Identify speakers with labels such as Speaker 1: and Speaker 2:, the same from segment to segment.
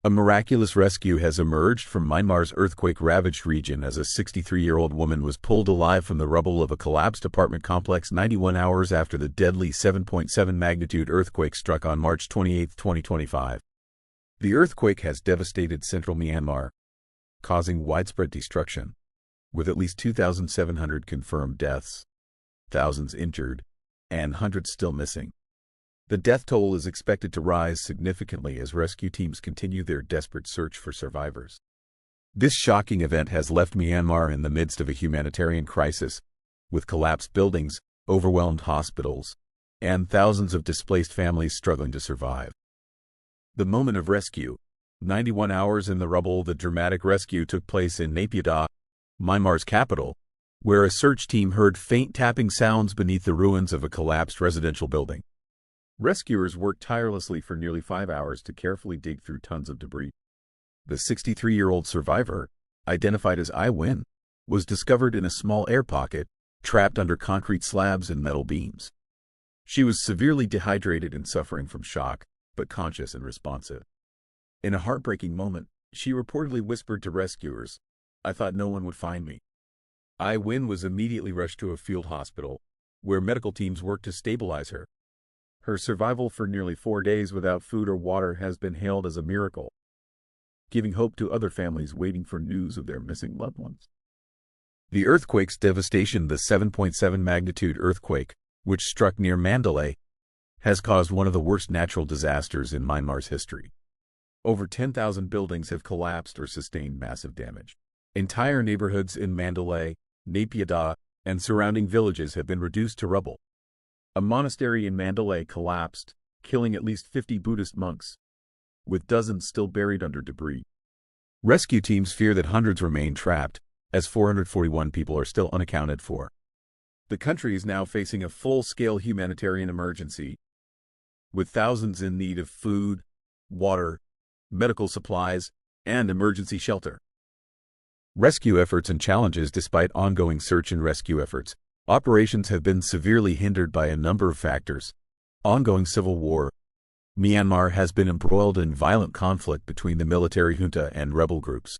Speaker 1: A miraculous rescue has emerged from Myanmar's earthquake-ravaged region as a 63-year-old woman was pulled alive from the rubble of a collapsed apartment complex 91 hours after the deadly 7.7 magnitude earthquake struck on March 28, 2025. The earthquake has devastated central Myanmar, causing widespread destruction, with at least 2,700 confirmed deaths, thousands injured, and hundreds still missing. The death toll is expected to rise significantly as rescue teams continue their desperate search for survivors. This shocking event has left Myanmar in the midst of a humanitarian crisis, with collapsed buildings, overwhelmed hospitals, and thousands of displaced families struggling to survive. The moment of rescue. 91 hours in the rubble. The dramatic rescue took place in Naypyidaw, Myanmar's capital, where a search team heard faint tapping sounds beneath the ruins of a collapsed residential building. Rescuers worked tirelessly for nearly 5 hours to carefully dig through tons of debris. The 63-year-old survivor, identified as I Win, was discovered in a small air pocket, trapped under concrete slabs and metal beams. She was severely dehydrated and suffering from shock, but conscious and responsive. In a heartbreaking moment, she reportedly whispered to rescuers, "I thought no one would find me." I Win was immediately rushed to a field hospital, where medical teams worked to stabilize her. Her survival for nearly 4 days without food or water has been hailed as a miracle, giving hope to other families waiting for news of their missing loved ones. The earthquake's devastation. The 7.7 magnitude earthquake, which struck near Mandalay, has caused one of the worst natural disasters in Myanmar's history. Over 10,000 buildings have collapsed or sustained massive damage. Entire neighborhoods in Mandalay, Naypyidaw, and surrounding villages have been reduced to rubble. A monastery in Mandalay collapsed, killing at least 50 Buddhist monks, with dozens still buried under debris. Rescue teams fear that hundreds remain trapped, as 441 people are still unaccounted for. The country is now facing a full-scale humanitarian emergency, with thousands in need of food, water, medical supplies, and emergency shelter. Rescue efforts and challenges. Despite ongoing search and rescue efforts, operations have been severely hindered by a number of factors. Ongoing civil war. Myanmar has been embroiled in violent conflict between the military junta and rebel groups.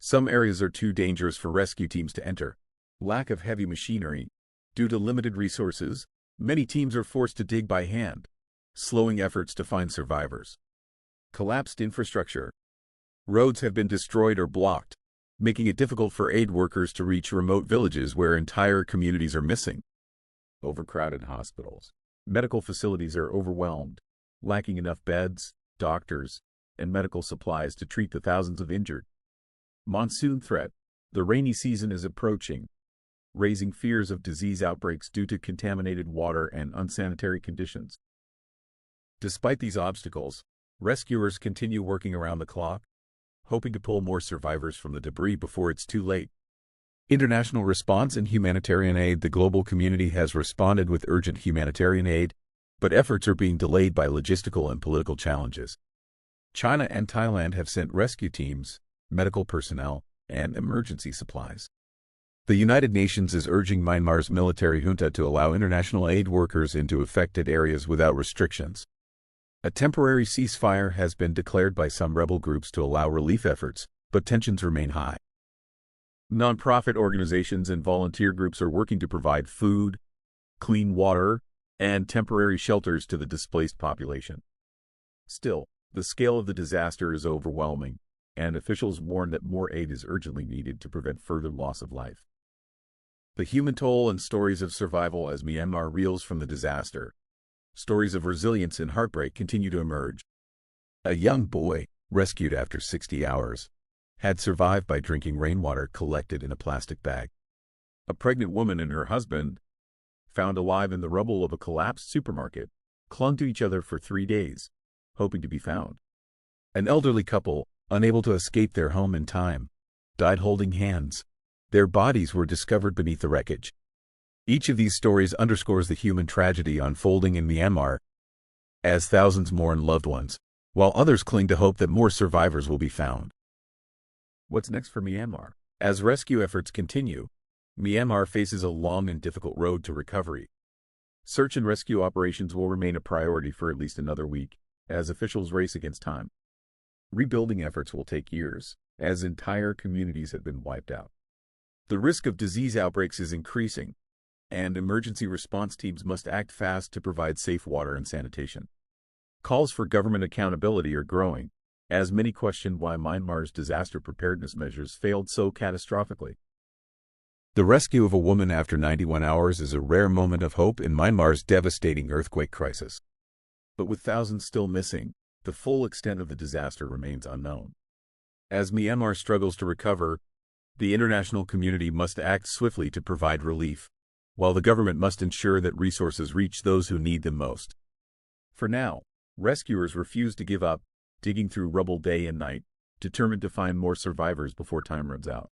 Speaker 1: Some areas are too dangerous for rescue teams to enter. Lack of heavy machinery. Due to limited resources, many teams are forced to dig by hand, slowing efforts to find survivors. Collapsed infrastructure. Roads have been destroyed or blocked, making it difficult for aid workers to reach remote villages where entire communities are missing. Overcrowded hospitals. Medical facilities are overwhelmed, lacking enough beds, doctors, and medical supplies to treat the thousands of injured. Monsoon threat. The rainy season is approaching, raising fears of disease outbreaks due to contaminated water and unsanitary conditions. Despite these obstacles, rescuers continue working around the clock, hoping to pull more survivors from the debris before it's too late. International response and humanitarian aid. The global community has responded with urgent humanitarian aid, but efforts are being delayed by logistical and political challenges. China and Thailand have sent rescue teams, medical personnel, and emergency supplies. The United Nations is urging Myanmar's military junta to allow international aid workers into affected areas without restrictions. A temporary ceasefire has been declared by some rebel groups to allow relief efforts, but tensions remain high. Non-profit organizations and volunteer groups are working to provide food, clean water, and temporary shelters to the displaced population. Still, the scale of the disaster is overwhelming, and officials warn that more aid is urgently needed to prevent further loss of life. The human toll and stories of survival as Myanmar reels from the disaster. Stories of resilience and heartbreak continue to emerge. A young boy, rescued after 60 hours, had survived by drinking rainwater collected in a plastic bag. A pregnant woman and her husband, found alive in the rubble of a collapsed supermarket, clung to each other for 3 days, hoping to be found. An elderly couple, unable to escape their home in time, died holding hands. Their bodies were discovered beneath the wreckage. Each of these stories underscores the human tragedy unfolding in Myanmar, as thousands mourn loved ones, while others cling to hope that more survivors will be found. What's next for Myanmar? As rescue efforts continue, Myanmar faces a long and difficult road to recovery. Search and rescue operations will remain a priority for at least another week, as officials race against time. Rebuilding efforts will take years, as entire communities have been wiped out. The risk of disease outbreaks is increasing, and emergency response teams must act fast to provide safe water and sanitation. Calls for government accountability are growing, as many question why Myanmar's disaster preparedness measures failed so catastrophically. The rescue of a woman after 91 hours is a rare moment of hope in Myanmar's devastating earthquake crisis. But with thousands still missing, the full extent of the disaster remains unknown. As Myanmar struggles to recover, the international community must act swiftly to provide relief, while the government must ensure that resources reach those who need them most. For now, rescuers refuse to give up, digging through rubble day and night, determined to find more survivors before time runs out.